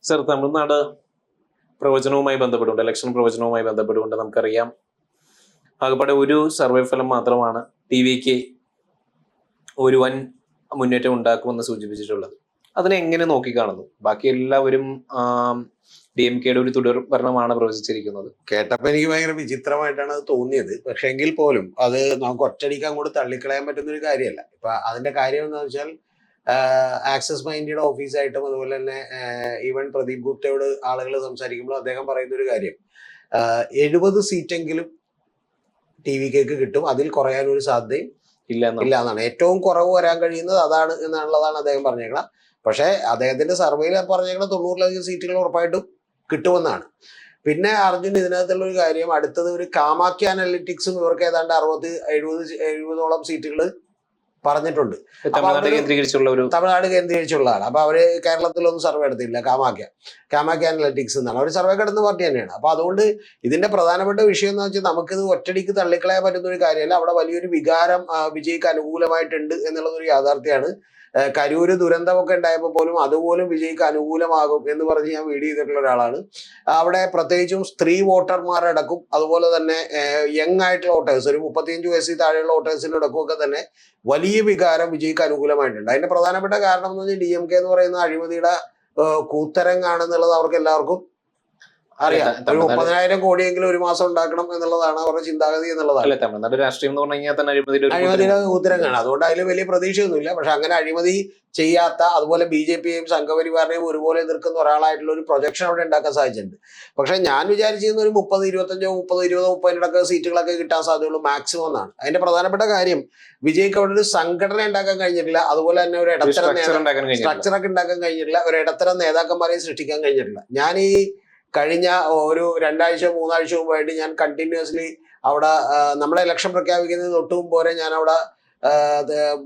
Sir, Tamil Nadu പ്രവചനവുമായി ബന്ധപ്പെട്ടുകൊണ്ട്, election പ്രവചനവുമായി ബന്ധപ്പെട്ടുകൊണ്ട് നമുക്കറിയാം, ആകെപ്പാടെ ഒരു സർവേ ഫലം മാത്രമാണ് ടി.വിക്ക് ഒരു വൻ മുന്നേറ്റം ഉണ്ടാക്കുമെന്ന് സൂചിപ്പിച്ചിട്ടുള്ളത്. അതിനെ എങ്ങനെ നോക്കിക്കാണുന്നു? ബാക്കി എല്ലാവരും DMKയുടെ ഒരു തുടർ ഭരണമാണ് പ്രവചിച്ചിരിക്കുന്നത്. കേട്ടപ്പോൾ എനിക്ക് ഭയങ്കര വിചിത്രമായിട്ടാണ് അത് തോന്നിയത്. പക്ഷെ എങ്കിൽ പോലും അത് നമുക്ക് ഒറ്റയടിക്ക് അങ്ങോട്ട് തള്ളിക്കളയാൻ പറ്റുന്ന ഒരു കാര്യമല്ല. ഇപ്പൊ അതിന്റെ കാര്യം എന്താണെന്ന് വെച്ചാൽ, ആക്സിസ് മൈൻഡിയുടെ ഓഫീസായിട്ടും അതുപോലെ തന്നെ ഈവൻ പ്രദീപ് ഗുപ്തയോട് ആളുകൾ സംസാരിക്കുമ്പോൾ അദ്ദേഹം പറയുന്ന ഒരു കാര്യം, 70 സീറ്റെങ്കിലും ടി.വിക്ക് കിട്ടും, അതിൽ കുറയാൻ ഒരു സാധ്യതയും ഇല്ല എന്നാണ്. ഏറ്റവും കുറവ് വരാൻ കഴിയുന്നത് അതാണ് എന്നുള്ളതാണ് അദ്ദേഹം പറഞ്ഞേക്കണം. പക്ഷെ അദ്ദേഹത്തിന്റെ സർവേയിൽ പറഞ്ഞേക്കണം 90-ലധികം സീറ്റുകൾ ഉറപ്പായിട്ടും കിട്ടുമെന്നാണ്. പിന്നെ അർജുൻ, ഇതിനകത്തുള്ള ഒരു കാര്യം, അടുത്തത് ഒരു കാമാക്യ അനലിറ്റിക്സും ഇവർക്ക് ഏതാണ്ട് 60-70-ഓളം സീറ്റുകൾ പറഞ്ഞിട്ടുണ്ട്. തമിഴ്നാട് കേന്ദ്രീകരിച്ചുള്ളതാണ്. അപ്പൊ അവര് കേരളത്തിലൊന്നും സർവേ എടുത്തില്ല. കാമാക്യ അനലിറ്റിക്സ് എന്നാണ് അവർ സർവേ കിടന്ന പാർട്ടി തന്നെയാണ്. അപ്പൊ അതുകൊണ്ട് ഇതിന്റെ പ്രധാനപ്പെട്ട വിഷയം എന്ന് വെച്ചാൽ, നമുക്കിത് ഒറ്റടിക്ക് തള്ളിക്കളയാൻ പറ്റുന്ന ഒരു കാര്യമല്ല. അവിടെ വലിയൊരു വികാരം വിജയ്ക്ക് അനുകൂലമായിട്ടുണ്ട് എന്നുള്ളതൊരു യാഥാർത്ഥ്യമാണ്. കരൂര് ദുരന്തമൊക്കെ ഉണ്ടായപ്പോൾ പോലും അതുപോലും വിജയ്ക്ക് അനുകൂലമാകും എന്ന് പറഞ്ഞ് ഞാൻ വീഡിയോ ചെയ്തിട്ടുള്ള ഒരാളാണ്. അവിടെ പ്രത്യേകിച്ചും സ്ത്രീ വോട്ടർമാരടക്കും, അതുപോലെ തന്നെ യങ് ആയിട്ടുള്ള വോട്ടേഴ്സ്, ഒരു 35 വയസ്സിൽ താഴെയുള്ള വോട്ടേഴ്സിനടക്കമൊക്കെ തന്നെ വലിയ വികാരം വിജയ്ക്ക് അനുകൂലമായിട്ടുണ്ട്. അതിന്റെ പ്രധാനപ്പെട്ട കാരണം എന്ന് പറഞ്ഞാൽ DMK എന്ന് പറയുന്ന അഴിമതിയുടെ കൂത്തരങ്ങാണെന്നുള്ളത് അവർക്ക് എല്ലാവർക്കും അറിയാം. ഒരു 30,000 കോടിയെങ്കിലും ഒരു മാസം ഉണ്ടാക്കണം എന്നുള്ളതാണ് അവരുടെ ചിന്താഗതി എന്നുള്ളതാണ്. തമിഴ്നാട് രാഷ്ട്രീയം എന്ന് പറഞ്ഞു കഴിഞ്ഞാൽ തന്നെ അഴിമതിയുടെ കൂത്തരങ്ങാണ്. അതുകൊണ്ട് അതിൽ വലിയ പ്രതീക്ഷയൊന്നുമില്ല. പക്ഷെ അങ്ങനെ അഴിമതി ചെയ്യാത്ത, അതുപോലെ BJPയെയും സംഘപരിവാറിനെയും ഒരുപോലെ എതിർക്കുന്ന ഒരാളായിട്ടുള്ള ഒരു പ്രൊജക്ഷൻ അവിടെ ഉണ്ടാക്കാൻ സാധിച്ചിട്ടുണ്ട്. പക്ഷെ ഞാൻ വിചാരിച്ചിരുന്ന ഒരു 30-20 സീറ്റുകളൊക്കെ കിട്ടാൻ സാധ്യതയുള്ളൂ മാക്സിമം എന്നാണ്. അതിന്റെ പ്രധാനപ്പെട്ട കാര്യം, വിജയ്ക്ക് അവിടെ ഒരു സംഘടന ഉണ്ടാക്കാൻ കഴിഞ്ഞിട്ടില്ല, അതുപോലെ തന്നെ ഒരു ഇടത്തരം സ്ട്രക്ചറൊക്കെ ഉണ്ടാക്കാൻ കഴിഞ്ഞിട്ടില്ല, ഒരു ഇടത്തരം നേതാക്കന്മാരെയും സൃഷ്ടിക്കാൻ കഴിഞ്ഞിട്ടില്ല. ഞാൻ ഈ കഴിഞ്ഞ ഒരു 2-3 ആഴ്ച മുമ്പായിട്ട് ഞാൻ കണ്ടിന്യൂസ്ലി അവിടെ നമ്മളെ ഇലക്ഷൻ പ്രഖ്യാപിക്കുന്നതിന് തൊട്ട് മുമ്പ് വരെ ഞാൻ അവിടെ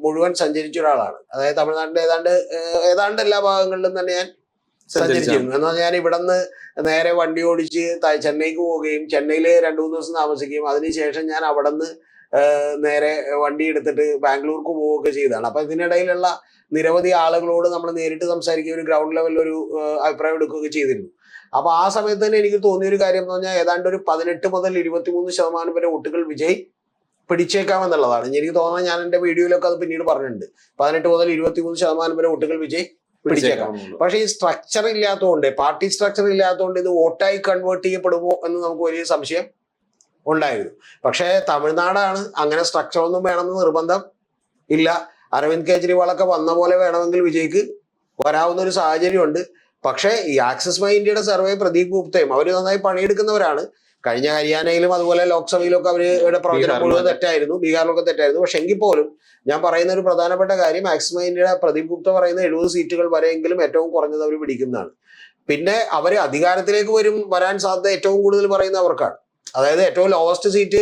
മുഴുവൻ സഞ്ചരിച്ച ഒരാളാണ്. അതായത് തമിഴ്നാട്ടിലെ ഏതാണ്ട് എല്ലാ ഭാഗങ്ങളിലും തന്നെ ഞാൻ സഞ്ചരിച്ചിരുന്നു. എന്നാൽ ഞാൻ ഇവിടെ നിന്ന് നേരെ വണ്ടി ഓടിച്ച് ചെന്നൈക്ക് പോവുകയും ചെന്നൈയിൽ 2-3 ദിവസം താമസിക്കുകയും അതിനുശേഷം ഞാൻ അവിടെ നിന്ന് നേരെ വണ്ടി എടുത്തിട്ട് ബാംഗ്ലൂർക്ക് പോവുകയൊക്കെ ചെയ്തതാണ്. അപ്പൊ ഇതിനിടയിലുള്ള നിരവധി ആളുകളോട് നമ്മൾ നേരിട്ട് സംസാരിക്കുകയും ഒരു ഗ്രൗണ്ട് ലെവലിൽ ഒരു അഭിപ്രായം എടുക്കുകയൊക്കെ ചെയ്തിരുന്നു. അപ്പൊ ആ സമയത്ത് തന്നെ എനിക്ക് തോന്നിയൊരു കാര്യം എന്ന് പറഞ്ഞാൽ, ഏതാണ്ട് ഒരു 18 മുതൽ 23% വരെ വോട്ടുകൾ വിജയ് പിടിച്ചേക്കാമെന്നുള്ളതാണ്. എനിക്ക് തോന്നുന്നത്, ഞാൻ എന്റെ വീഡിയോയിലൊക്കെ അത് പിന്നീട് പറഞ്ഞിട്ടുണ്ട്, 18 മുതൽ 23% വരെ വോട്ടുകൾ വിജയ് പിടിച്ചേക്കാം. പക്ഷെ ഈ സ്ട്രക്ചർ ഇല്ലാത്തതുകൊണ്ട്, പാർട്ടി സ്ട്രക്ചർ ഇല്ലാത്തതുകൊണ്ട് ഇത് വോട്ടായി കൺവേർട്ട് ചെയ്യപ്പെടുമോ എന്ന് നമുക്ക് വലിയ സംശയം ഉണ്ടായിരുന്നു. പക്ഷേ തമിഴ്നാടാണ്, അങ്ങനെ സ്ട്രക്ചർ ഒന്നും വേണമെന്ന് നിർബന്ധം ഇല്ല. അരവിന്ദ് കെജ്രിവാളൊക്കെ വന്ന പോലെ വേണമെങ്കിൽ വിജയ്ക്ക് വരാവുന്ന ഒരു സാഹചര്യമുണ്ട്. പക്ഷേ ഈ ആക്സിസ് മൈൻഡിയുടെ സർവേ, പ്രദീപ് ഗുപ്തയും അവർ നന്നായി പണിയെടുക്കുന്നവരാണ്. കഴിഞ്ഞ ഹരിയാനയിലും അതുപോലെ ലോക്സഭയിലൊക്കെ അവരുടെ പ്രവചനം മുഴുവൻ തെറ്റായിരുന്നു, ബീഹാറിലൊക്കെ തെറ്റായിരുന്നു. പക്ഷെ എങ്കിൽ പോലും ഞാൻ പറയുന്ന ഒരു പ്രധാനപ്പെട്ട കാര്യം, ആക്സിസ് മൈൻഡിയുടെ പ്രദീപ് ഗുപ്ത പറയുന്ന 70 സീറ്റുകൾ വരെയെങ്കിലും ഏറ്റവും കുറഞ്ഞത് അവർ പിടിക്കുന്നതാണ്. പിന്നെ അവർ അധികാരത്തിലേക്ക് വരാൻ സാധ്യത ഏറ്റവും കൂടുതൽ പറയുന്ന അവർക്കാണ്. അതായത് ഏറ്റവും ലോവസ്റ്റ് സീറ്റ്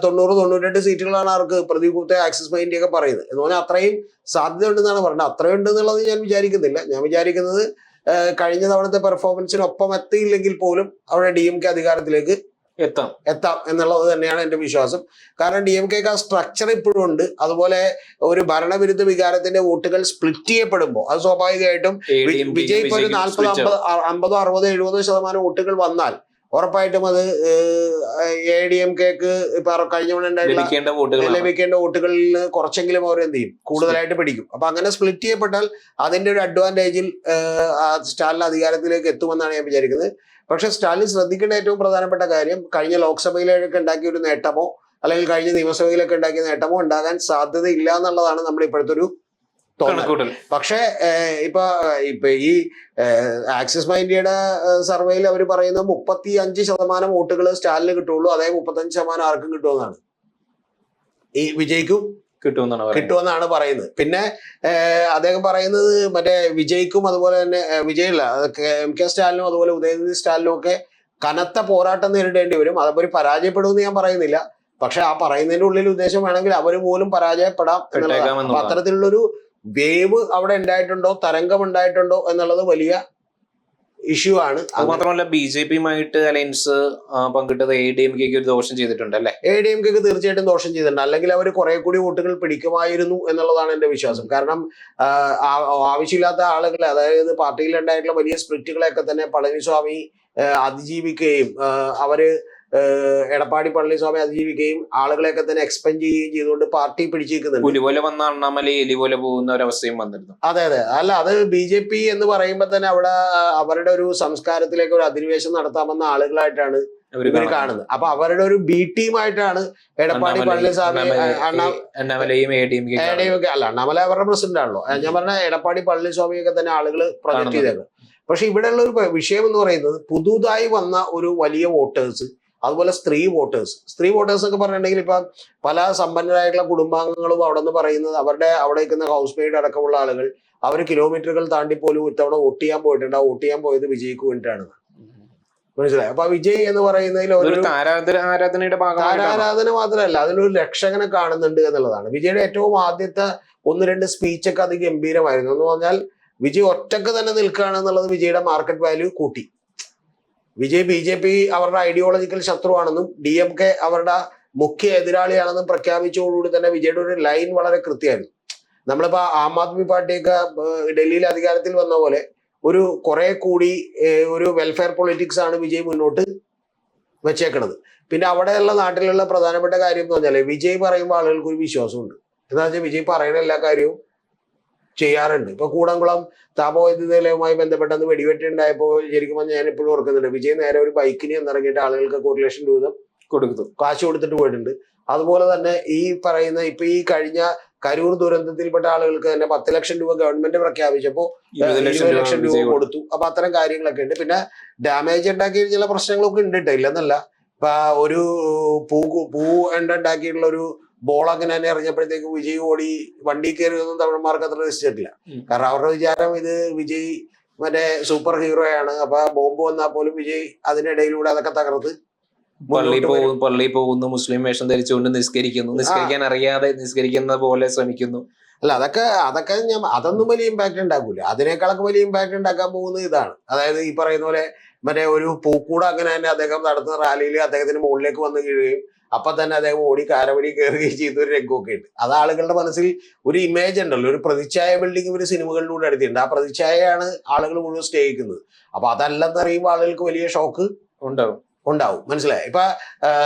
90-98 സീറ്റുകളാണ് അവർക്ക് പ്രദീപ് ഗുപ്ത ആക്സിസ് മൈൻഡിയൊക്കെ പറയുന്നത്. എന്ന് പറഞ്ഞാൽ അത്രയും സാധ്യത ഉണ്ടെന്നാണ് പറഞ്ഞത്. അത്രയുണ്ടെന്നുള്ളത് ഞാൻ വിചാരിക്കുന്നില്ല. ഞാൻ വിചാരിക്കുന്നത് കഴിഞ്ഞ തവണത്തെ പെർഫോമൻസിനൊപ്പം എത്തിയില്ലെങ്കിൽ പോലും അവിടെ DMK അധികാരത്തിലേക്ക് എത്താം എന്നുള്ളത് തന്നെയാണ് എന്റെ വിശ്വാസം. കാരണം DMKക്ക് ആ സ്ട്രക്ചർ ഇപ്പോഴും ഉണ്ട്. അതുപോലെ ഒരു ഭരണവിരുദ്ധ വികാരത്തിന്റെ വോട്ടുകൾ സ്പ്ലിറ്റ് ചെയ്യപ്പെടുമ്പോൾ അത് സ്വാഭാവികമായിട്ടും വിജയ് ഇപ്പോൾ ഒരു 40-50-60-70% വോട്ടുകൾ വന്നാൽ ഉറപ്പായിട്ടും അത് ADMKക്ക് ഇപ്പൊ കഴിഞ്ഞ ലഭിക്കേണ്ട വോട്ടുകളിൽ കുറച്ചെങ്കിലും അവർ എന്ത് ചെയ്യും, കൂടുതലായിട്ട് പിടിക്കും. അപ്പൊ അങ്ങനെ സ്പ്ലിറ്റ് ചെയ്യപ്പെട്ടാൽ അതിന്റെ ഒരു അഡ്വാൻറ്റേജിൽ സ്റ്റാലിൻ അധികാരത്തിലേക്ക് എത്തുമെന്നാണ് ഞാൻ വിചാരിക്കുന്നത്. പക്ഷെ സ്റ്റാലിൻ ശ്രദ്ധിക്കേണ്ട ഏറ്റവും പ്രധാനപ്പെട്ട കാര്യം, കഴിഞ്ഞ ലോക്സഭയിലൊക്കെ ഉണ്ടാക്കിയ ഒരു നേട്ടമോ അല്ലെങ്കിൽ കഴിഞ്ഞ നിയമസഭയിലൊക്കെ ഉണ്ടാക്കിയ നേട്ടമോ ഉണ്ടാകാൻ സാധ്യത ഇല്ല എന്നുള്ളതാണ് നമ്മുടെ ഇപ്പോഴത്തെ ഒരു തോന്നൽ. പക്ഷേ ഇപ്പൊ ഈ ആക്സിസ് മൈൻഡിയുടെ സർവേയിൽ അവർ പറയുന്നത് 35% വോട്ടുകൾ സ്റ്റാലിന് കിട്ടുള്ളൂ, അതായത് 35% ആർക്കും കിട്ടുമെന്നാണ്, ഈ വിജയ്ക്കും കിട്ടുമെന്നാണ് പറയുന്നത്. പിന്നെ അദ്ദേഹം പറയുന്നത് മറ്റേ വിജയ്ക്കും അതുപോലെ തന്നെ വിജയല്ല MK സ്റ്റാലിനും അതുപോലെ ഉദയനിധി സ്റ്റാലിനും ഒക്കെ കനത്ത പോരാട്ടം നേരിടേണ്ടി വരും. അവർ പരാജയപ്പെടുമെന്ന് ഞാൻ പറയുന്നില്ല. പക്ഷെ ആ പറയുന്നതിന്റെ ഉള്ളിൽ ഉദ്ദേശം വേണമെങ്കിൽ അവർ പോലും പരാജയപ്പെടാം എന്നുള്ളതാണ്. അപ്പൊ അത്തരത്തിലുള്ളൊരു വേവ് അവിടെ ഉണ്ടായിട്ടുണ്ടോ, തരംഗം ഉണ്ടായിട്ടുണ്ടോ എന്നുള്ളത് വലിയ ഇഷ്യൂ ആണ്. അത് മാത്രമല്ല BJP-യുമായിട്ട് അലയൻസ് പങ്കിട്ടത് ADMK-ക്ക് ഒരു ദോഷം ചെയ്തിട്ടുണ്ട് അല്ലെ? ADMK-ക്ക് തീർച്ചയായിട്ടും ദോഷം ചെയ്തിട്ടുണ്ട്. അല്ലെങ്കിൽ അവർ കുറെ കൂടി വോട്ടുകൾ പിടിക്കുമായിരുന്നു എന്നുള്ളതാണ് എന്റെ വിശ്വാസം. കാരണം ആവശ്യമില്ലാത്ത ആളുകളെ, അതായത് പാർട്ടിയിലുണ്ടായിട്ടുള്ള വലിയ സ്പ്ലിറ്റുകളെയൊക്കെ തന്നെ പളനിസ്വാമി അതിജീവിക്കുകയും അവര് എടപ്പാടി പളനിസ്വാമി അതിജീവിക്കുകയും ആളുകളെയൊക്കെ തന്നെ എക്സ്പെൻഡ് ചെയ്യുകയും ചെയ്തുകൊണ്ട് പാർട്ടി പിടിച്ചിരിക്കുന്നുണ്ട്. പുലിപോലെ വന്ന അണ്ണാമലൈ എലിപോലെ പോകുന്ന ഒരവസ്ഥയും വന്നിരുന്നു. അതെ അതെ, അല്ല അത് BJP എന്ന് പറയുമ്പോൾ തന്നെ അവിടെ അവരുടെ ഒരു സംസ്കാരത്തിലേക്ക് ഒരു അധിനിവേശം നടത്താമെന്ന ആളുകളായിട്ടാണ് ഇവർ കാണുന്നത്. അപ്പൊ അവരുടെ ഒരു B ടീമായിട്ടാണ് എടപ്പാടി പളനിസ്വാമി അണ്ണാമലയും ADMK അല്ല, അണ്ണാമല അവരുടെ പ്രസിഡന്റ് ആണല്ലോ. ഞാൻ പറഞ്ഞ എടപ്പാടി പളനിസ്വാമിയൊക്കെ തന്നെ ആളുകൾ പ്രൊജക്ട് ചെയ്തേക്കുന്നത്. പക്ഷെ ഇവിടെയുള്ള ഒരു വിഷയം എന്ന് പറയുന്നത് പുതുതായി വന്ന ഒരു വലിയ വോട്ടേഴ്സ്, അതുപോലെ സ്ത്രീ വോട്ടേഴ്സ് ഒക്കെ പറഞ്ഞിട്ടുണ്ടെങ്കിൽ ഇപ്പൊ പല സമ്പന്നരായിട്ടുള്ള കുടുംബാംഗങ്ങളും അവിടെ നിന്ന് പറയുന്നത് അവിടെ നിൽക്കുന്ന ഹൗസ് മെയ്ഡ് അടക്കമുള്ള ആളുകൾ അവർ കിലോമീറ്ററുകൾ താണ്ടിപ്പോലും ഇത്തവണ വോട്ട് ചെയ്യാൻ പോയിട്ടുണ്ട്. ആ വോട്ട് ചെയ്യാൻ പോയത് വിജയ്ക്ക് വേണ്ടിയിട്ടാണ്. മനസ്സിലായി? അപ്പൊ വിജയ് എന്ന് പറയുന്നതിൽ ആരാധന മാത്രമല്ല, അതിലൊരു രക്ഷകനെ കാണുന്നുണ്ട് എന്നുള്ളതാണ്. വിജയുടെ ഏറ്റവും ആദ്യത്തെ 1-2 സ്പീച്ചൊക്കെ അതിഗംഭീരമായിരുന്നു. എന്ന് പറഞ്ഞാൽ വിജയ് ഒറ്റക്ക് തന്നെ നിൽക്കുകയാണ് എന്നുള്ളത് വിജയുടെ മാർക്കറ്റ് വാല്യൂ കൂട്ടി. വിജയ് BJP അവരുടെ ഐഡിയോളജിക്കൽ ശത്രുവാണെന്നും DMK അവരുടെ മുഖ്യ എതിരാളിയാണെന്നും പ്രഖ്യാപിച്ചതോടുകൂടി തന്നെ വിജയുടെ ഒരു ലൈൻ വളരെ കൃത്യമായിരുന്നു. നമ്മളിപ്പോ ആം ആദ്മി പാർട്ടിയൊക്കെ ഡൽഹിയിൽ അധികാരത്തിൽ വന്ന പോലെ ഒരു കുറെ കൂടി ഒരു വെൽഫെയർ പൊളിറ്റിക്സ് ആണ് വിജയ് മുന്നോട്ട് വെച്ചേക്കണത്. പിന്നെ അവിടെയുള്ള നാട്ടിലുള്ള പ്രധാനപ്പെട്ട കാര്യം എന്ന് പറഞ്ഞാൽ വിജയ് പറയുമ്പോൾ ആളുകൾക്ക് ഒരു വിശ്വാസമുണ്ട്. എന്താ വെച്ചാൽ വിജയ് പറയുന്ന എല്ലാ കാര്യവും ചെയ്യാറുണ്ട്. ഇപ്പൊ കൂടംകുളം താപോവൈദ്യുതവുമായി ബന്ധപ്പെട്ടന്ന് വെടിവെട്ടുണ്ടായപ്പോൾ ശരിക്കും ഞാൻ എപ്പോഴും ഓർക്കുന്നുണ്ട്, വിജയ് നേരെ ഒരു ബൈക്കിന് എന്നിറങ്ങിയിട്ട് ആളുകൾക്ക് 1 ലക്ഷം രൂപ കാശ് കൊടുത്തിട്ട് പോയിട്ടുണ്ട്. അതുപോലെ തന്നെ ഈ പറയുന്ന ഇപ്പൊ ഈ കഴിഞ്ഞ കരൂർ ദുരന്തത്തിൽപ്പെട്ട ആളുകൾക്ക് തന്നെ 10 ലക്ഷം രൂപ ഗവൺമെന്റ് പ്രഖ്യാപിച്ചപ്പോ 20 ലക്ഷം രൂപ കൊടുത്തു. അപ്പൊ അത്തരം കാര്യങ്ങളൊക്കെ ഉണ്ട്. പിന്നെ ഡാമേജ് ഉണ്ടാക്കിയ ചില പ്രശ്നങ്ങളൊക്കെ ഉണ്ട് കേട്ടോ, ഇല്ലെന്നല്ല. ഇപ്പൊ ഒരു പൂ ഉണ്ടാക്കിയിട്ടുള്ള ഒരു ബോൾ അങ്ങനെ തന്നെ എറിഞ്ഞപ്പോഴത്തേക്ക് വിജയ് ഓടി വണ്ടി കയറിയൊന്നും തമിഴന്മാർക്ക് അത്ര രസിച്ചിട്ടില്ല. കാരണം അവരുടെ വിചാരം ഇത് വിജയ് മറ്റേ സൂപ്പർ ഹീറോയാണ്. അപ്പൊ ബോംബ് വന്നാൽ പോലും വിജയ് അതിനിടയിലൂടെ അതൊക്കെ തകർത്ത് പള്ളി പോകുന്നു, മുസ്ലിം വേഷം ധരിച്ചുകൊണ്ട് നിസ്കരിക്കാൻ അറിയാതെ നിസ്കരിക്കുന്ന പോലെ ശ്രമിക്കുന്നു. അല്ല അതൊക്കെ അതൊന്നും വലിയ ഇമ്പാക്ട് ഉണ്ടാക്കൂല. അതിനേക്കാളൊക്കെ വലിയ ഇമ്പാക്ട് ഉണ്ടാക്കാൻ പോകുന്നത് ഇതാണ്. അതായത് ഈ പറയുന്ന പോലെ മറ്റേ ഒരു പൂക്കൂട അങ്ങനെ തന്നെ അദ്ദേഹം നടത്തുന്ന റാലിയിൽ അദ്ദേഹത്തിന് മുകളിലേക്ക് വന്ന് വീഴുകയും അപ്പൊ തന്നെ അദ്ദേഹം ഓടി കാരവടി കയറുകയും ചെയ്ത ഒരു രംഗമൊക്കെ ഉണ്ട്. അത് ആളുകളുടെ മനസ്സിൽ ഒരു ഇമേജ് ഉണ്ടല്ലോ, ഒരു പ്രതിച്ഛായ ബിൽഡിംഗ് ഒരു സിനിമകളിലൂടെ എടുത്തിട്ടുണ്ട്. ആ പ്രതിച്ഛായയാണ് ആളുകൾ മുഴുവൻ സ്നേഹിക്കുന്നത്. അപ്പൊ അതല്ലെന്ന് അറിയുമ്പോൾ ആളുകൾക്ക് വലിയ ഷോക്ക് ഉണ്ടാവും. മനസ്സിലായി? ഇപ്പൊ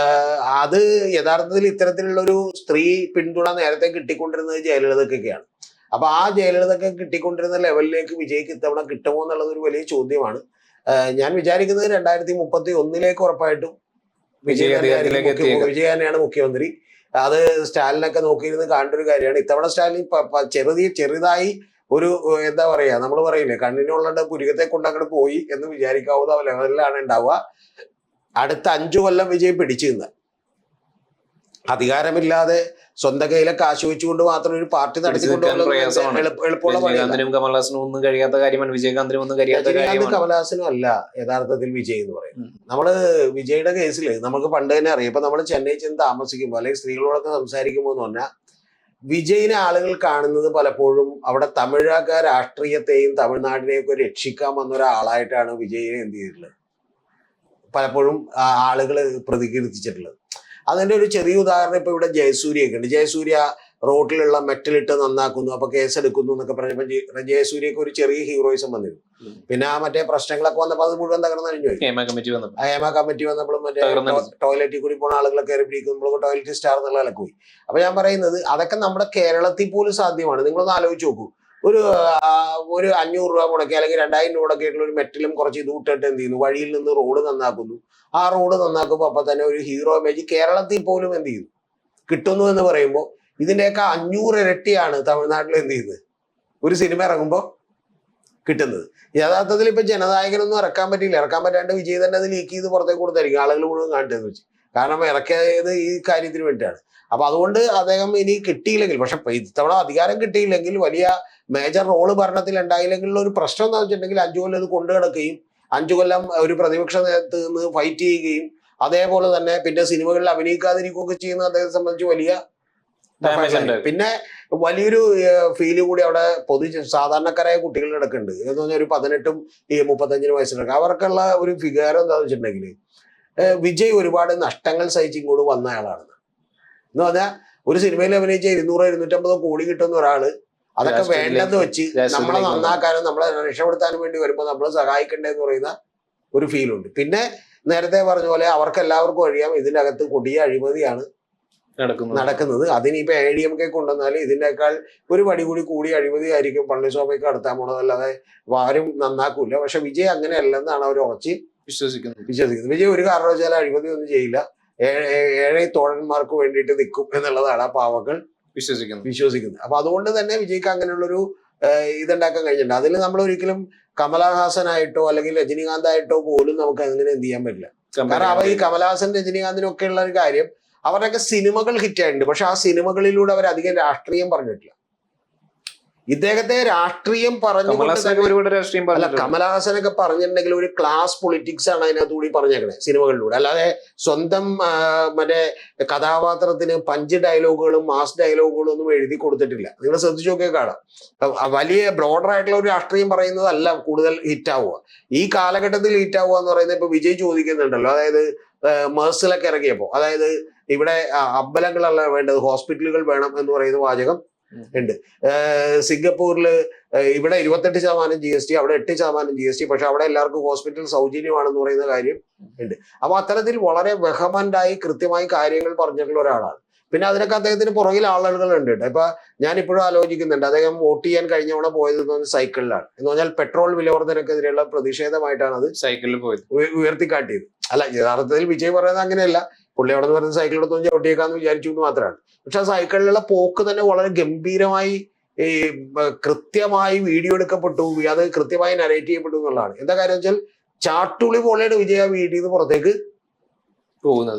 അത് യഥാർത്ഥത്തിൽ ഇത്തരത്തിലുള്ള ഒരു സ്ത്രീ പിന്തുണ നേരത്തെ കിട്ടിക്കൊണ്ടിരുന്നത് ജയലളിതക്കൊക്കെയാണ്. അപ്പൊ ആ ജയലളിതക്ക് കിട്ടിക്കൊണ്ടിരുന്ന ലെവലിലേക്ക് വിജയ്ക്ക് ഇത്തവണ കിട്ടുമോ എന്നുള്ളത് ഒരു വലിയ ചോദ്യമാണ്. ഞാൻ വിചാരിക്കുന്നത് 2031 ഉറപ്പായിട്ടും വിജയ് തന്നെയാണ് മുഖ്യമന്ത്രി. അത് സ്റ്റാലിനൊക്കെ നോക്കിയിരുന്ന് കാണേണ്ട ഒരു കാര്യമാണ്. ഇത്തവണ സ്റ്റാലിൻ ചെറുതായി ഒരു എന്താ പറയാ, നമ്മൾ പറയില്ലേ കണ്ണിനുള്ളത് പുരികത്തെ കൊണ്ടങ്ങോട്ട് പോയി എന്ന് വിചാരിക്കാവുന്ന ലെവലിലാണ് ഉണ്ടാവുക. അടുത്ത 5 കൊല്ലം വിജയ് പിടിച്ചു നിന്ന് അധികാരമില്ലാതെ സ്വന്തം കയ്യിലെ കാശ് വെച്ചുകൊണ്ട് മാത്രം ഒരു പാർട്ടി കമലഹാസനും അല്ല യഥാർത്ഥത്തിൽ വിജയ് എന്ന് പറയുന്നത്. നമ്മള് വിജയുടെ കേസിൽ നമുക്ക് പണ്ട് തന്നെ അറിയാം. ഇപ്പൊ നമ്മൾ ചെന്നൈ ചെന്ന് താമസിക്കുമ്പോൾ അല്ലെങ്കിൽ സ്ത്രീകളോടൊക്കെ സംസാരിക്കുമ്പോൾ എന്ന് പറഞ്ഞാൽ വിജയിനെ ആളുകൾ കാണുന്നത് പലപ്പോഴും അവിടെ തമിഴക രാഷ്ട്രീയത്തെയും തമിഴ്നാടിനെയൊക്കെ രക്ഷിക്കാൻ വന്ന ഒരാളായിട്ടാണ് വിജയിനെ എന്ത് ചെയ്തിട്ടുള്ളത് പലപ്പോഴും ആളുകൾ പ്രതികരിച്ചിട്ടുള്ളത്. അതിന്റെ ഒരു ചെറിയ ഉദാഹരണം ഇപ്പൊ ഇവിടെ ജയസൂര്യയൊക്കെ ഉണ്ട്. ജയസൂര്യ റോഡിലുള്ള മെറ്റലിട്ട് നന്നാക്കുന്നു, അപ്പൊ കേസെടുക്കുന്നു എന്നൊക്കെ പറഞ്ഞപ്പോ ജയസൂര്യക്ക് ഒരു ചെറിയ ഹീറോയിസം വന്നിരുന്നു. പിന്നെ ആ മറ്റേ പ്രശ്നങ്ങളൊക്കെ വന്നപ്പോൾ അത് മുഴുവൻ തകർന്നഴിഞ്ഞു പോയി. ഹേമ കമ്മിറ്റി വന്നപ്പോഴും മറ്റേ ടോയ്ലറ്റിൽ കൂടി പോണ ആളുകളെ കയറി പിടിക്കുമ്പോഴും ടോയ്ലറ്റ് സ്റ്റാർ എന്നുള്ള നിലക്ക് പോയി. അപ്പൊ ഞാൻ പറയുന്നത് അതൊക്കെ നമ്മുടെ കേരളത്തിൽ പോലും സാധ്യമാണ്. നിങ്ങളൊന്ന് ആലോചിച്ച് നോക്കൂ. ഒരു 500 രൂപ മുടക്കി അല്ലെങ്കിൽ 2000 രൂപ മുടക്കിയിട്ടുള്ള ഒരു മെറ്റലും കുറച്ച് ഇത് വിട്ടിട്ട് എന്ത് ചെയ്യുന്നു, വഴിയിൽ നിന്ന് റോഡ് നന്നാക്കുന്നു. ആ റോഡ് നന്നാക്കുമ്പോൾ അപ്പൊ തന്നെ ഒരു ഹീറോ ഇമേജ് കേരളത്തിൽ പോലും എന്ത് ചെയ്യുന്നു കിട്ടുന്നു എന്ന് പറയുമ്പോൾ ഇതിന്റെയൊക്കെ 500 ഇരട്ടിയാണ് തമിഴ്നാട്ടിൽ എന്ത് ചെയ്യുന്നത് ഒരു സിനിമ ഇറങ്ങുമ്പോൾ കിട്ടുന്നത്. യഥാർത്ഥത്തിൽ ഇപ്പൊ ജനനായകനൊന്നും ഇറക്കാൻ പറ്റില്ല. ഇറക്കാൻ പറ്റാണ്ട് വിജയ് തന്നെ അത് ലീക്ക് ചെയ്ത് പുറത്തേക്ക് കൊടുത്തായിരിക്കും ആളുകൾ മുഴുവൻ കാണിച്ചതെന്ന് വെച്ച്. കാരണം ഇറക്കിയത് ഈ കാര്യത്തിന് വേണ്ടിയിട്ടാണ്. അപ്പൊ അതുകൊണ്ട് അദ്ദേഹം ഇനി കിട്ടിയില്ലെങ്കിൽ, പക്ഷെ ഇത്തവണ അധികാരം കിട്ടിയില്ലെങ്കിൽ, വലിയ മേജർ റോള് ഭരണത്തിൽ ഉണ്ടായില്ലെങ്കിലുള്ള ഒരു പ്രശ്നം എന്താ വെച്ചിട്ടുണ്ടെങ്കിൽ 5 കൊല്ലം ഇത് കൊണ്ടു കിടക്കുകയും 5 കൊല്ലം ഒരു പ്രതിപക്ഷ നേതൃത്വത്തിൽ നിന്ന് ഫൈറ്റ് ചെയ്യുകയും അതേപോലെ തന്നെ പിന്നെ സിനിമകളിൽ അഭിനയിക്കാതിരിക്കുകയൊക്കെ ചെയ്യുന്ന അദ്ദേഹത്തെ സംബന്ധിച്ച് വലിയ Damage ഉണ്ട്. പിന്നെ വലിയൊരു ഫീല് കൂടി അവിടെ സാധാരണക്കാരായ കുട്ടികളുടെ ഇടക്കുണ്ട്. എന്ന് പറഞ്ഞാൽ ഒരു 18ഉം 35 വയസ്സിലൊക്കെ അവർക്കുള്ള ഒരു വികാരം എന്താണെന്ന് വെച്ചിട്ടുണ്ടെങ്കിൽ വിജയ് ഒരുപാട് നഷ്ടങ്ങൾ സഹിച്ച് ഇങ്ങോട്ട് വന്ന ആളാണ്. എന്ന് പറഞ്ഞാൽ ഒരു സിനിമയിൽ അഭിനയിച്ച 200-250 കോടി കിട്ടുന്ന ഒരാള് അതൊക്കെ വേണ്ടെന്ന് വെച്ച് നമ്മളെ നന്നാക്കാനും നമ്മളെ രക്ഷപ്പെടുത്താനും വേണ്ടി വരുമ്പോൾ നമ്മളെ സഹായിക്കണ്ടേന്ന് പറയുന്ന ഒരു ഫീലുണ്ട്. പിന്നെ നേരത്തെ പറഞ്ഞ പോലെ അവർക്ക് എല്ലാവർക്കും അറിയാം ഇതിനകത്ത് കൊടിയ അഴിമതിയാണ് നടക്കുന്നത്. അതിനിപ്പോ ADMK കൊണ്ടുവന്നാൽ ഇതിനേക്കാൾ ഒരു പടി കൂടി അഴിമതി ആയിരിക്കും പളനിസ്വാമിക്ക് നടത്താൻ പോണത്, അല്ലാതെ ആരും നന്നാക്കൂല. പക്ഷെ വിജയ് അങ്ങനെയല്ലെന്നാണ് അവർ ഉറച്ച് വിശ്വസിക്കുന്നത്. വിജയ് ഒരു കാരണവശാലും അഴിമതി ഒന്നും ചെയ്യില്ല, ഏഴை തോഴന്മാർക്ക് വേണ്ടിയിട്ട് നിൽക്കും എന്നുള്ളതാണ് ആ പാവങ്ങൾ വിശ്വസിക്കുന്നത്. അപ്പൊ അതുകൊണ്ട് തന്നെ വിജയ്ക്ക് അങ്ങനെയുള്ളൊരു ഇതുണ്ടാക്കാൻ കഴിഞ്ഞിട്ടുണ്ട്. അതിൽ നമ്മൾ ഒരിക്കലും കമലഹാസനായിട്ടോ അല്ലെങ്കിൽ രജനീകാന്തായിട്ടോ പോലും നമുക്ക് അങ്ങനെ എന്ത് ചെയ്യാൻ പറ്റില്ല. കാരണം അവ ഈ കമലഹാസൻ രജനീകാന്തിനും ഒക്കെ ഉള്ള ഒരു കാര്യം, അവരുടെയൊക്കെ സിനിമകൾ ഹിറ്റായിട്ടുണ്ട്. പക്ഷെ ആ സിനിമകളിലൂടെ അവർ അധികം രാഷ്ട്രീയം പറഞ്ഞിട്ടില്ല. ഇദ്ദേഹത്തെ രാഷ്ട്രീയം അല്ല, കമലഹാസനൊക്കെ പറഞ്ഞിട്ടുണ്ടെങ്കിൽ ഒരു ക്ലാസ് പൊളിറ്റിക്സ് ആണ് അതിനകത്തുകൂടി പറഞ്ഞേക്കണേ സിനിമകളിലൂടെ. അല്ലാതെ സ്വന്തം മറ്റേ കഥാപാത്രത്തിന് പഞ്ച് ഡയലോഗുകളും മാസ് ഡയലോഗുകളും ഒന്നും എഴുതി കൊടുത്തിട്ടില്ല. നിങ്ങൾ ശ്രദ്ധിച്ചു നോക്കിയാൽ കാണാം. വലിയ ബ്രോഡർ ആയിട്ടുള്ള ഒരു രാഷ്ട്രീയം പറയുന്നതല്ല കൂടുതൽ ഹിറ്റാവുക. ഈ കാലഘട്ടത്തിൽ ഹിറ്റാവുക എന്ന് പറയുന്നത് ഇപ്പൊ വിജയ് ചോദിക്കുന്നുണ്ടല്ലോ, അതായത് മേഴ്സിലൊക്കെ ഇറങ്ങിയപ്പോ, അതായത് ഇവിടെ അമ്പലങ്ങളല്ല വേണ്ടത്, ഹോസ്പിറ്റലുകൾ വേണം എന്ന് പറയുന്ന വാചകം ഉണ്ട്. സിംഗപ്പൂരിൽ ഇവിടെ 28% GST, അവിടെ 8% GST, പക്ഷെ അവിടെ എല്ലാവർക്കും ഹോസ്പിറ്റൽ സൗജന്യമാണെന്ന് പറയുന്ന കാര്യം ഉണ്ട്. അപ്പൊ അത്തരത്തിൽ വളരെ വെഹമന്റായി കൃത്യമായി കാര്യങ്ങൾ പറഞ്ഞിട്ടുള്ള ഒരാളാണ്. പിന്നെ അതിനൊക്കെ അദ്ദേഹത്തിന് പുറകിൽ ആളുകളുണ്ട് കേട്ടോ. ഇപ്പൊ ഞാൻ ഇപ്പോഴും ആലോചിക്കുന്നുണ്ട്, അദ്ദേഹം വോട്ട് ചെയ്യാൻ കഴിഞ്ഞവണ പോയത് സൈക്കിളിലാണ്. എന്ന് പറഞ്ഞാൽ പെട്രോൾ വിലവർദ്ധനക്കെതിരെയുള്ള പ്രതിഷേധമായിട്ടാണ് അത് സൈക്കിളിൽ പോയത് ഉയർത്തിക്കാട്ടിയത്. അല്ല, യഥാർത്ഥത്തിൽ വിജയ് പറയുന്നത് അങ്ങനെയല്ല, പുള്ളി അവിടെ നിന്ന് പറയുന്നത് സൈക്കിൾ എടുത്തൊന്ന് ചവിട്ടിയേക്കാന്ന് വിചാരിച്ചു എന്ന് മാത്രമാണ്. പക്ഷെ ആ സൈക്കിളിലുള്ള പോക്ക് തന്നെ വളരെ ഗംഭീരമായി കൃത്യമായി വീഡിയോ എടുക്കപ്പെട്ടു, അത് കൃത്യമായി നരേറ്റ് ചെയ്യപ്പെട്ടു എന്നുള്ളതാണ്. എന്താ കാര്യം വെച്ചാൽ ചാട്ടുളി പോലെയാണ് വിജയ വീട്ടിൽ നിന്ന് പുറത്തേക്ക്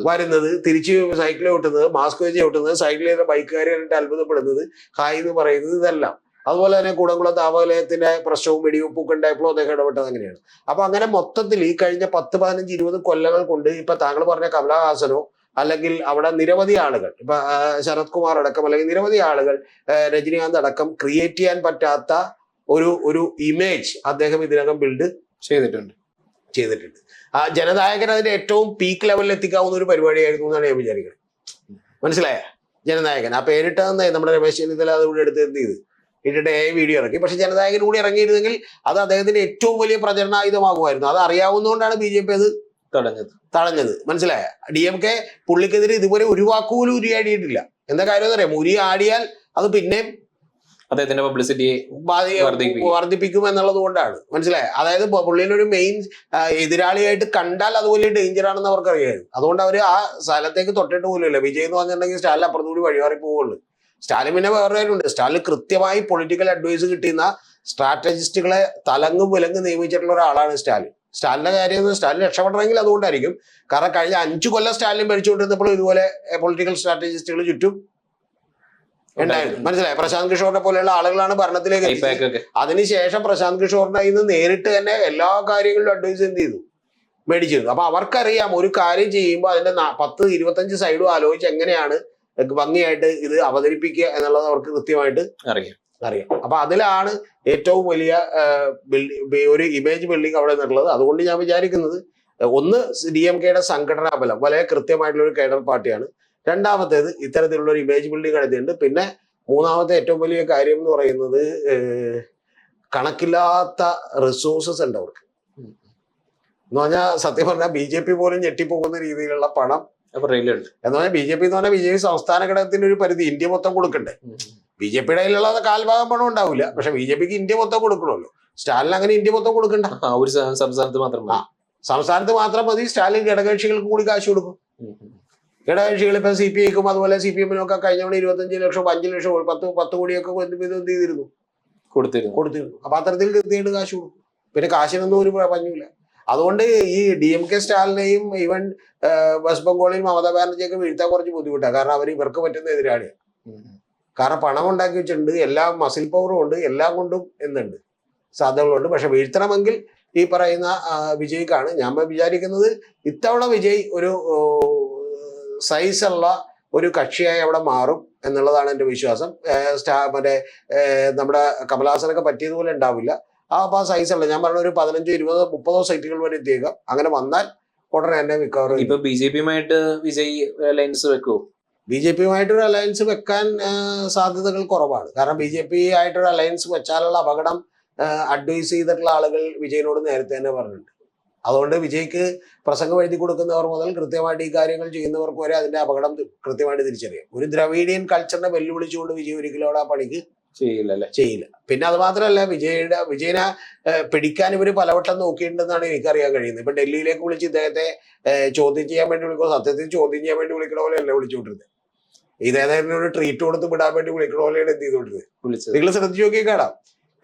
വരുന്നത്, തിരിച്ച് സൈക്കിൾ ചവിട്ടുന്നത്, മാസ്ക് വെച്ച് ചവിട്ടുന്നത്, സൈക്കിൾ ചെയ്ത ബൈക്കുകാരെ കണ്ടിട്ട് അത്ഭുതപ്പെടുന്നത്, ഹായ് എന്ന് പറയുന്നത്, ഇതെല്ലാം. അതുപോലെ തന്നെ കൂടംകുളം താപനിലയത്തിന്റെ പ്രശ്നവും വെടിവെപ്പൊക്കെ ഉണ്ടായപ്പോൾ അദ്ദേഹം ഇടപെട്ടത് അങ്ങനെയാണ്. അപ്പൊ അങ്ങനെ മൊത്തത്തിൽ ഈ കഴിഞ്ഞ 10, 15, 20 കൊല്ലങ്ങൾ കൊണ്ട് ഇപ്പൊ താങ്കൾ പറഞ്ഞ കമലഹാസനോ അല്ലെങ്കിൽ അവിടെ നിരവധി ആളുകൾ, ഇപ്പൊ ശരത് കുമാർ അടക്കം അല്ലെങ്കിൽ നിരവധി ആളുകൾ, രജനീകാന്ത് അടക്കം ക്രിയേറ്റ് ചെയ്യാൻ പറ്റാത്ത ഒരു ഇമേജ് അദ്ദേഹം ഇതിനകം ബിൽഡ് ചെയ്തിട്ടുണ്ട്. ആ ജനനായകൻ അതിന്റെ ഏറ്റവും പീക്ക് ലെവലിൽ എത്തിക്കാവുന്ന ഒരു പരിപാടിയായിരുന്നു എന്നാണ് ഞാൻ വിചാരിക്കുന്നത്. മനസ്സിലായ ജനനായകൻ ആ പേരിട്ടതെന്നായി നമ്മുടെ രമേശ് ചെന്നിത്തല അതുകൂടി എടുത്ത് എന്ത് ചെയ്ത് ഇട്ടിട്ട് വീഡിയോ ഇറക്കി. പക്ഷെ ജനനായകൻ കൂടി ഇറങ്ങിയിരുന്നെങ്കിൽ അത് അദ്ദേഹത്തിന്റെ ഏറ്റവും വലിയ പ്രചരണായുധമാകുമായിരുന്നു. അത് അറിയാവുന്നതുകൊണ്ടാണ് BJP അത് തടഞ്ഞത്. മനസ്സിലായ? DMK പുള്ളിക്കെതിരെ ഇതുപോലെ ഒരു വാക്കുപോലും ഉരിയാടിയിട്ടില്ല. എന്താ കാര്യം എന്ന് അറിയാം, ഉരി ആടിയാൽ അത് പിന്നെയും അദ്ദേഹത്തിന്റെ പബ്ലിസിറ്റിയെ വർദ്ധിപ്പിക്കും എന്നുള്ളത് കൊണ്ടാണ്. മനസ്സിലായ? അതായത് പുള്ളിനൊരു മെയിൻ എതിരാളിയായിട്ട് കണ്ടാൽ അതുപോലെ ഡേഞ്ചർ ആണെന്ന് അവർക്ക് അറിയായിരുന്നു. അതുകൊണ്ട് അവർ ആ സ്ഥലത്തേക്ക് തൊട്ടിട്ട് പോലുമില്ല. വിജയ് എന്ന് പറഞ്ഞിട്ടുണ്ടെങ്കിൽ സ്റ്റാലിൻ അപ്പുറത്തുകൂടി വഴിമാറി പോവുള്ളൂ. സ്റ്റാലിൻ പിന്നെ വേറെ ഉണ്ട്. സ്റ്റാലിൻ കൃത്യമായി പൊളിറ്റിക്കൽ അഡ്വൈസ് കിട്ടുന്ന സ്ട്രാറ്റജിസ്റ്റുകളെ തലങ്ങും വിലങ്ങും നിയമിച്ചിട്ടുള്ള ഒരാളാണ് സ്റ്റാലിൻ. സ്റ്റാലിന്റെ കാര്യം സ്റ്റാലിൻ രക്ഷപ്പെടണമെങ്കിൽ അതുകൊണ്ടായിരിക്കും. കാരണം കഴിഞ്ഞ 5 കൊല്ലം സ്റ്റാലിൻ ഭരിച്ചുകൊണ്ടിരുന്നപ്പോൾ ഇതുപോലെ പൊളിറ്റിക്കൽ സ്ട്രാറ്റജിസ്റ്റുകൾ ചുറ്റും ഉണ്ടായിരുന്നു. മനസ്സിലായി? പ്രശാന്ത് കിഷോറിനെ പോലെയുള്ള ആളുകളാണ് ഭരണത്തിലേക്ക്. അതിനുശേഷം പ്രശാന്ത് കിഷോറിന്റെ നിന്ന് നേരിട്ട് തന്നെ എല്ലാ കാര്യങ്ങളിലും അഡ്വൈസ് എന്ത് ചെയ്തു, മേടിച്ചിരുന്നു. അപ്പൊ അവർക്കറിയാം ഒരു കാര്യം ചെയ്യുമ്പോൾ അതിന്റെ 10-25 സൈഡും ആലോചിച്ച് എങ്ങനെയാണ് ഭംഗിയായിട്ട് ഇത് അവതരിപ്പിക്കുക എന്നുള്ളത് അവർക്ക് കൃത്യമായിട്ട് അറിയാം. അപ്പൊ അതിലാണ് ഏറ്റവും വലിയ ഒരു ഇമേജ് ബിൽഡിംഗ് അവിടെ നിന്നുള്ളത്. അതുകൊണ്ട് ഞാൻ വിചാരിക്കുന്നത്, ഒന്ന് DMKയുടെ സംഘടനാ ബലം വളരെ കൃത്യമായിട്ടുള്ള ഒരു കേഡർ പാർട്ടിയാണ്. രണ്ടാമത്തേത് ഇത്തരത്തിലുള്ള ഒരു ഇമേജ് ബിൽഡിംഗ് നടത്തിയിട്ടുണ്ട്. പിന്നെ മൂന്നാമത്തെ ഏറ്റവും വലിയ കാര്യം എന്ന് പറയുന്നത് കണക്കില്ലാത്ത റിസോഴ്സസ് ഉണ്ട് അവർക്ക്. എന്ന് പറഞ്ഞാൽ സത്യം പറഞ്ഞാൽ BJP പോലും ഞെട്ടിപ്പോകുന്ന രീതിയിലുള്ള പണം എന്ന് പറഞ്ഞാൽ BJP എന്ന് പറഞ്ഞാൽ BJP സംസ്ഥാന ഘടകത്തിന്റെ ഒരു പരിധി ഇന്ത്യ മൊത്തം കൊടുക്കണ്ടേ. BJPയുടെ കയ്യിലുള്ള കാൽഭാഗം പണം ഉണ്ടാവില്ല, പക്ഷെ BJPക്ക് ഇന്ത്യ മൊത്തം കൊടുക്കണമല്ലോ. സ്റ്റാലിൻ അങ്ങനെ ഇന്ത്യ മൊത്തം കൊടുക്കണ്ട, ഒരു സംസ്ഥാനത്ത് മാത്രം മതി. സ്റ്റാലിൻ ഘടകകക്ഷികൾക്ക് കൂടി കാശ് കൊടുക്കും. ഘടകകക്ഷികൾ ഇപ്പൊ CPIക്കും അതുപോലെ CPM-നും ഒക്കെ കഴിഞ്ഞവണ 25 ലക്ഷം 5 ലക്ഷം 10 കോടിയൊക്കെ എന്ത് ചെയ്തിരുന്നു, കൊടുത്തിരുന്നു. അപ്പൊ അത്തരത്തിൽ കൃത്യമായിട്ട് കാശ് കൊടുക്കും. പിന്നെ കാശിനൊന്നും ഒരു പഞ്ഞില്ല. അതുകൊണ്ട് ഈ DMK സ്റ്റാലിനെയും ഈവൻ വെസ്റ്റ് ബംഗാളിൽ മമതാ ബാനർജിയൊക്കെ വീഴ്ത്താൻ കുറച്ച് ബുദ്ധിമുട്ടാണ്. കാരണം അവർ ഇവർക്ക് പറ്റുന്ന എതിരാളിയാണ്. കാരണം പണം ഉണ്ടാക്കി വെച്ചിട്ടുണ്ട്, എല്ലാം മസിൽ പവറും ഉണ്ട്, എല്ലാം കൊണ്ടും എന്തുണ്ട് സാധ്യതകളുണ്ട്. പക്ഷെ വീഴ്ത്തണമെങ്കിൽ ഈ പറയുന്ന വിജയ്ക്കാണ്. ഞാൻ വിചാരിക്കുന്നത് ഇത്തവണ വിജയ് ഒരു സൈസുള്ള ഒരു കക്ഷിയായി അവിടെ മാറും എന്നുള്ളതാണ് എൻ്റെ വിശ്വാസം. നമ്മുടെ കമലഹാസനൊക്കെ പറ്റിയതുപോലെ ഉണ്ടാവില്ല. അപ്പൊ ആ സൈസുള്ള ഞാൻ പറഞ്ഞ ഒരു 15, 20, 30 സീറ്റുകൾ വരെ എത്തിയേക്കാം. അങ്ങനെ വന്നാൽ ഉടനെ തന്നെ മിക്കവാറും ഇപ്പൊ BJP-യുമായിട്ട് വിജയ് അലയൻസ് വെക്കുവോ? BJP-യുമായിട്ടൊരു അലയൻസ് വെക്കാൻ സാധ്യതകൾ കുറവാണ്. കാരണം BJP ആയിട്ടൊരു അലയൻസ് വെച്ചാലുള്ള അപകടം അഡ്വൈസ് ചെയ്തിട്ടുള്ള ആളുകൾ വിജയനോട് നേരത്തെ തന്നെ പറഞ്ഞിട്ടുണ്ട്. അതുകൊണ്ട് വിജയ്ക്ക് പ്രസംഗം എഴുതി കൊടുക്കുന്നവർ മുതൽ കൃത്യമായിട്ട് ഈ കാര്യങ്ങൾ ചെയ്യുന്നവർക്ക് വരെ അതിന്റെ അപകടം കൃത്യമായിട്ട് തിരിച്ചറിയാം. ഒരു ദ്രവീഡിയൻ കൾച്ചറിനെ വെല്ലുവിളിച്ചുകൊണ്ട് വിജയ് ഒരിക്കലും അവിടെ ആ പണിക്ക് ചെയ്യില്ല. പിന്നെ അത് മാത്രമല്ല, വിജയനെ പിടിക്കാൻ ഇവര് പലവട്ടം നോക്കിയിട്ടുണ്ടെന്നാണ് എനിക്കറിയാൻ കഴിയുന്നത്. ഇപ്പൊ ഡൽഹിയിലേക്ക് വിളിച്ച് ഇദ്ദേഹത്തെ ചോദ്യം ചെയ്യാൻ വേണ്ടി വിളിക്കുമോ, സത്യത്തിൽ ചോദ്യം ചെയ്യാൻ വേണ്ടി വിളിക്കണ പോലെയല്ല വിളിച്ചുകൊണ്ടിരുന്നത്. ഇതേതായാലും ഒരു ട്രീറ്റ് കൊടുത്ത് വിടാൻ വേണ്ടി വിളിക്കണ പോലെയാണ് എന്ത് ചെയ്തുകൊണ്ടിരുന്നത്. നിങ്ങൾ ശ്രദ്ധിച്ചു നോക്കി കാണാം.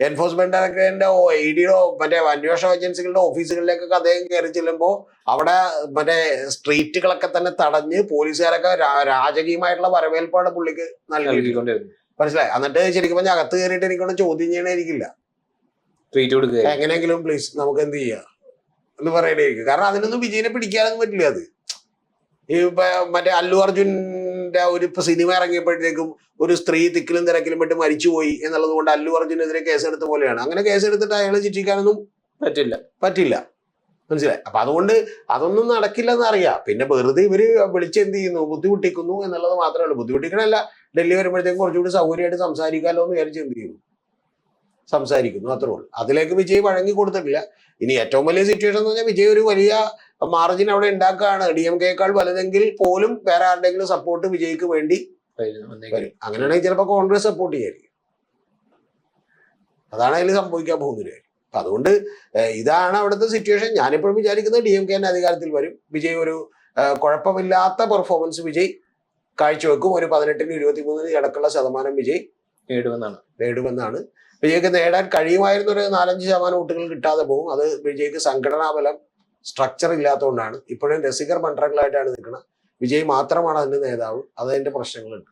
എൻഫോഴ്സ്മെന്റ് ഡയറക്ടറേറ്റിന്റെ EDയുടെ മറ്റേ അന്വേഷണ ഏജൻസികളുടെ ഓഫീസുകളിലേക്കൊക്കെ അദ്ദേഹം കയറി ചെല്ലുമ്പോൾ അവിടെ മറ്റേ സ്ട്രീറ്റുകളൊക്കെ തന്നെ തടഞ്ഞ് പോലീസുകാരൊക്കെ രാജകീയമായിട്ടുള്ള വരവേൽപ്പാണ് പുള്ളിക്ക് നൽകിക്കൊണ്ടിരുന്നത്. മനസ്സിലായി? എന്നിട്ട് ശരിക്കും പറഞ്ഞാൽ അകത്ത് കയറിയിട്ട് എനിക്കൊന്നും ചോദ്യം ചെയ്യണേരിക്കില്ല, എങ്ങനെയെങ്കിലും പ്ലീസ് നമുക്ക് എന്ത് ചെയ്യാം എന്ന് പറയണേരിക്കും. കാരണം അതിനൊന്നും വിജയനെ പിടിക്കാനൊന്നും പറ്റില്ല. അത് ഈ മറ്റേ അല്ലു അർജുന്റെ ഒരു സിനിമ ഇറങ്ങിയപ്പോഴത്തേക്കും ഒരു സ്ത്രീ തിക്കിലും തിരക്കിലും പെട്ട് മരിച്ചുപോയി എന്നുള്ളത് കൊണ്ട് അല്ലു അർജുനെതിരെ കേസെടുത്ത പോലെയാണ്. അങ്ങനെ കേസെടുത്തിട്ട് അയാളെ ശിക്ഷിക്കാനൊന്നും പറ്റില്ല. മനസ്സിലായി? അപ്പൊ അതുകൊണ്ട് അതൊന്നും നടക്കില്ലെന്ന് അറിയാം. പിന്നെ വെറുതെ ഇവര് വിളിച്ചെന്ത് ചെയ്യുന്നു, ബുദ്ധിമുട്ടിക്കുന്നു എന്നുള്ളത് മാത്രമേ ഉള്ളൂ. ബുദ്ധിമുട്ടിക്കണല്ല, ഡൽഹി വരുമ്പോഴത്തേക്കും കുറച്ചുകൂടി സൗകര്യമായിട്ട് സംസാരിക്കാമല്ലോ എന്ന് വിചാരിച്ച് എന്ത് ചെയ്യുന്നു, സംസാരിക്കുന്നു, അത്രേ ഉള്ളൂ. അതിലേക്ക് വിജയ് വഴങ്ങി കൊടുത്തിട്ടില്ല. ഇനി ഏറ്റവും വലിയ സിറ്റുവേഷൻ എന്ന് പറഞ്ഞാൽ വിജയ് ഒരു വലിയ മാർജിൻ അവിടെ ഉണ്ടാക്കുകയാണ്. DMK-യേക്കാൾ വലുതെങ്കിൽ പോലും വേറെ ആരുടെയെങ്കിലും സപ്പോർട്ട് വിജയ്ക്ക് വേണ്ടി വരും. അങ്ങനെയാണെങ്കിൽ ചിലപ്പോൾ കോൺഗ്രസ് സപ്പോർട്ട് ചെയ്യായിരിക്കും. അതാണ് അതിൽ സംഭവിക്കാൻ പോകുന്ന കാര്യം. അപ്പൊ അതുകൊണ്ട് ഇതാണ് അവിടുത്തെ സിറ്റുവേഷൻ. ഞാനിപ്പോഴും വിചാരിക്കുന്നത് DMK തന്നെ അധികാരത്തിൽ വരും. വിജയ് ഒരു കുഴപ്പമില്ലാത്ത പെർഫോമൻസ് വിജയ് കാഴ്ചവെക്കും. ഒരു 18-ന് 23-ന് അടക്കമുള്ള ശതമാനം വിജയ് നേടുമെന്നാണ്. വിജയ്ക്ക് നേടാൻ കഴിയുമായിരുന്ന ഒരു 4-5% വോട്ടുകൾ കിട്ടാതെ പോകും. അത് വിജയ്ക്ക് സംഘടനാബലം, സ്ട്രക്ചർ ഇല്ലാത്തതുകൊണ്ടാണ്. ഇപ്പോഴും രസികർ മണ്ഡലങ്ങളായിട്ടാണ് നിൽക്കുന്നത്. വിജയ് മാത്രമാണ് അതിന്റെ നേതാവ്. അതതിന്റെ പ്രശ്നങ്ങളുണ്ട്.